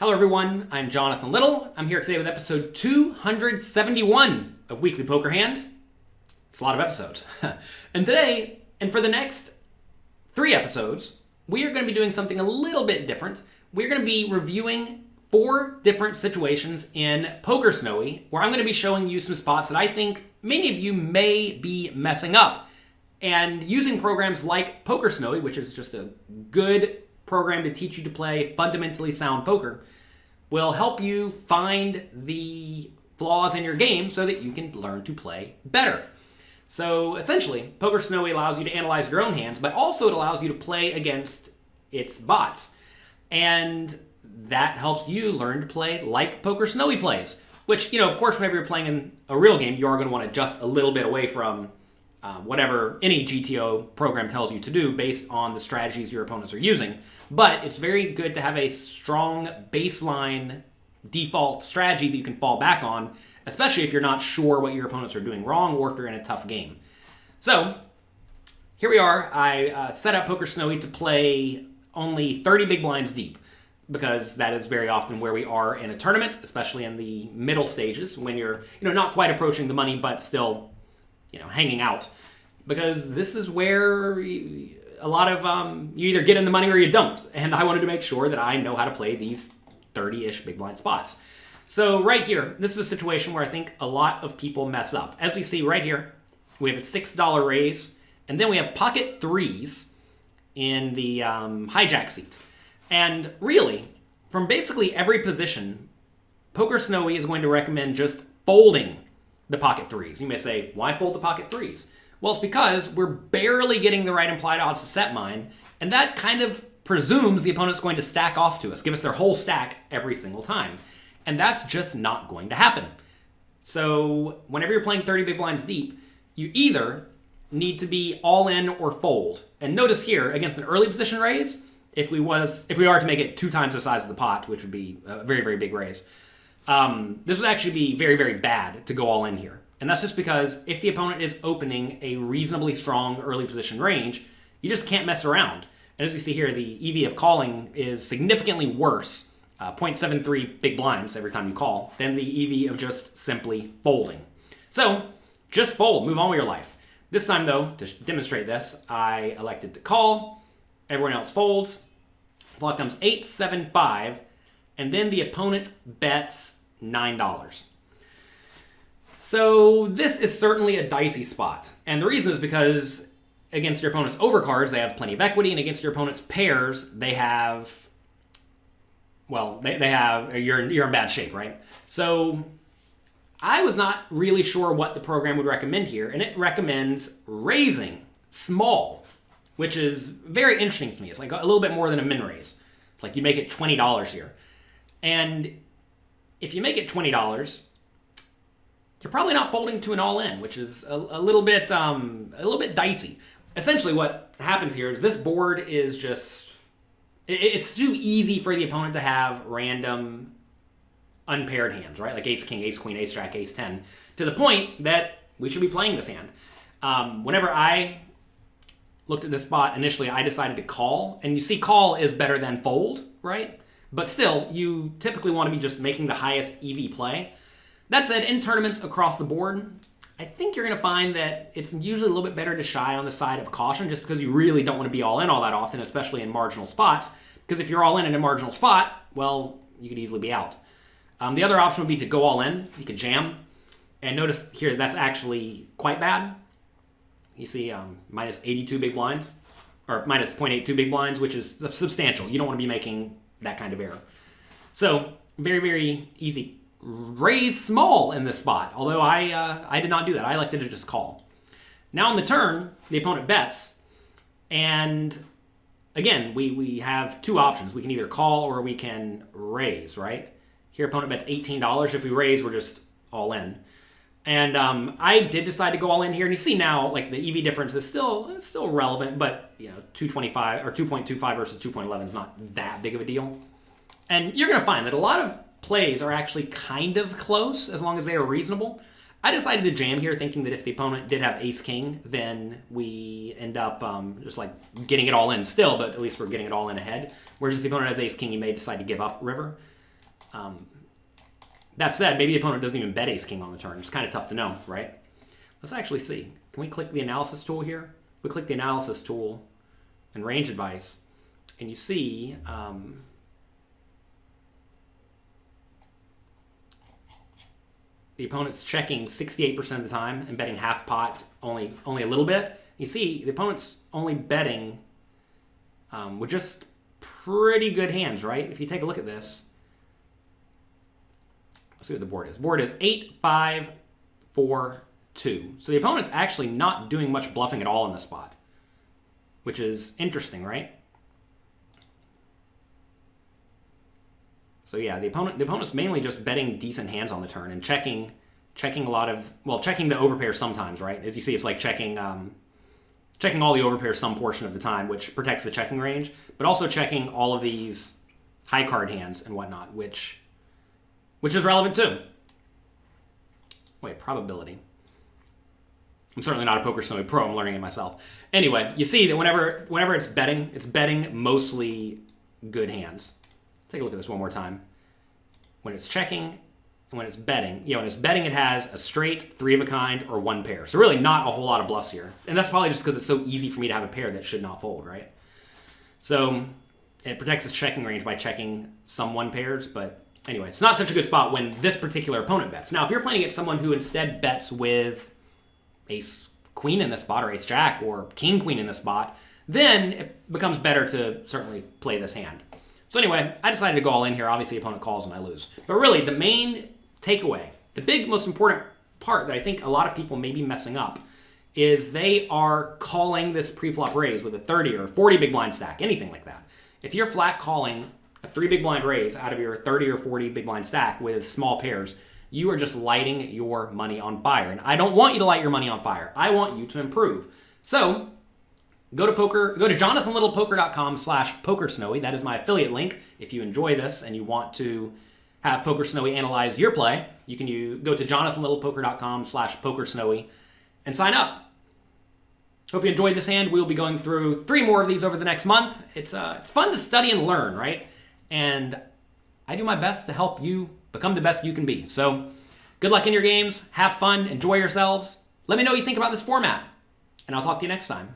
Hello everyone, I'm Jonathan Little. I'm here today with episode 271 of Weekly Poker Hand. It's a lot of episodes. And today, and for the next 3 episodes, we are going to be doing something a little bit different. We're going to be reviewing 4 different situations in PokerSnowie, where I'm going to be showing you some spots that I think many of you may be messing up. And using programs like PokerSnowie, which is just a good program to teach you to play fundamentally sound poker, will help you find the flaws in your game so that you can learn to play better. So essentially, PokerSnowie allows you to analyze your own hands, but also it allows you to play against its bots. And that helps you learn to play like PokerSnowie plays, which, of course, whenever you're playing in a real game, you are going to want to adjust a little bit away from whatever any GTO program tells you to do based on the strategies your opponents are using. But it's very good to have a strong baseline default strategy that you can fall back on, especially if you're not sure what your opponents are doing wrong or if you're in a tough game. So here we are. I set up PokerSnowie to play only 30 big blinds deep, because that is very often where we are in a tournament, especially in the middle stages when you're not quite approaching the money but still hanging out, because this is where a lot of you either get in the money or you don't. And I wanted to make sure that I know how to play these 30-ish big blind spots. So right here, this is a situation where I think a lot of people mess up. As we see right here, we have a $6 raise, and then we have pocket threes in the hijack seat. And really, from basically every position, PokerSnowie is going to recommend just folding the pocket threes. You may say, why fold the pocket threes? Well, it's because we're barely getting the right implied odds to set mine, and that kind of presumes the opponent's going to stack off to us, give us their whole stack every single time. And that's just not going to happen. So whenever you're playing 30 big blinds deep, you either need to be all in or fold. And notice here, against an early position raise, if we are to make it 2 times the size of the pot, which would be a very, very big raise, this would actually be very, very bad to go all in here. And that's just because if the opponent is opening a reasonably strong early position range, you just can't mess around. And as we see here, the EV of calling is significantly worse, 0.73 big blinds every time you call, than the EV of just simply folding. So just fold, move on with your life. This time though, to demonstrate this, I elected to call, everyone else folds, flop comes 8, 7, 5, and then the opponent bets $9. So this is certainly a dicey spot. And the reason is because against your opponent's overcards, they have plenty of equity, and against your opponent's pairs, they have, you're in bad shape, right? So I was not really sure what the program would recommend here, and it recommends raising small, which is very interesting to me. It's like a little bit more than a min raise. It's like you make it $20 here. And if you make it $20, you're probably not folding to an all-in, which is a little bit dicey. Essentially what happens here is this board is just, it's too easy for the opponent to have random unpaired hands, right? Like ace, king, ace, queen, ace, jack, ace, 10, to the point that we should be playing this hand. Whenever I looked at this spot, initially I decided to call, and you see call is better than fold, right? But still, you typically want to be just making the highest EV play. That said, in tournaments across the board, I think you're going to find that it's usually a little bit better to shy on the side of caution, just because you really don't want to be all in all that often, especially in marginal spots. Because if you're all in a marginal spot, well, you could easily be out. The other option would be to go all in. You could jam. And notice here, that's actually quite bad. You see minus 82 big blinds, or minus 0.82 big blinds, which is substantial. You don't want to be making that kind of error. So very, very easy. Raise small in this spot, although I did not do that. I elected to just call. Now on the turn, the opponent bets, and again, we have 2 options. We can either call or we can raise, right? Here, opponent bets $18. If we raise, we're just all in. And I did decide to go all in here, and you see now, like, the EV difference is still relevant, but 225 or 2.25 versus 2.11 is not that big of a deal. And you're going to find that a lot of plays are actually kind of close as long as they are reasonable. I decided to jam here, thinking that if the opponent did have ace-king, then we end up just like getting it all in still, but at least we're getting it all in ahead. Whereas if the opponent has ace-king, you may decide to give up river. That said, maybe the opponent doesn't even bet ace king on the turn. It's kind of tough to know, right? Let's actually see. Can we click the analysis tool here? We click the analysis tool and range advice, and you see the opponent's checking 68% of the time and betting half pot only a little bit. You see the opponent's only betting with just pretty good hands, right? If you take a look at this, let's see what the board is. Board is 8, 5, 4, 2. So the opponent's actually not doing much bluffing at all in this spot, which is interesting, right? So yeah, the opponent's mainly just betting decent hands on the turn and checking a lot of, well, checking the overpair sometimes, right? As you see, it's like checking all the overpairs some portion of the time, which protects the checking range, but also checking all of these high card hands and whatnot, which is relevant too. Wait, probability. I'm certainly not a PokerSnowie pro. I'm learning it myself. Anyway, you see that whenever it's betting mostly good hands. Take a look at this one more time. When it's checking and when it's betting, it has a straight, 3 of a kind, or 1 pair. So really not a whole lot of bluffs here. And that's probably just because it's so easy for me to have a pair that should not fold, right? So it protects its checking range by checking some 1 pairs, but anyway, it's not such a good spot when this particular opponent bets. Now, if you're playing against someone who instead bets with ace queen in this spot, or ace jack, or king queen in this spot, then it becomes better to certainly play this hand. So anyway, I decided to go all in here. Obviously, the opponent calls and I lose. But really, the main takeaway, the big, most important part that I think a lot of people may be messing up is they are calling this pre-flop raise with a 30 or 40 big blind stack, anything like that. If you're flat calling a 3 big blind raise out of your 30 or 40 big blind stack with small pairs, you are just lighting your money on fire. And I don't want you to light your money on fire. I want you to improve. So go to jonathanlittlepoker.com/PokerSnowie. That is my affiliate link. If you enjoy this and you want to have PokerSnowie analyze your play, you can go to jonathanlittlepoker.com/PokerSnowie and sign up. Hope you enjoyed this hand. We'll be going through 3 more of these over the next month. It's fun to study and learn, right? And I do my best to help you become the best you can be. So good luck in your games. Have fun. Enjoy yourselves. Let me know what you think about this format. And I'll talk to you next time.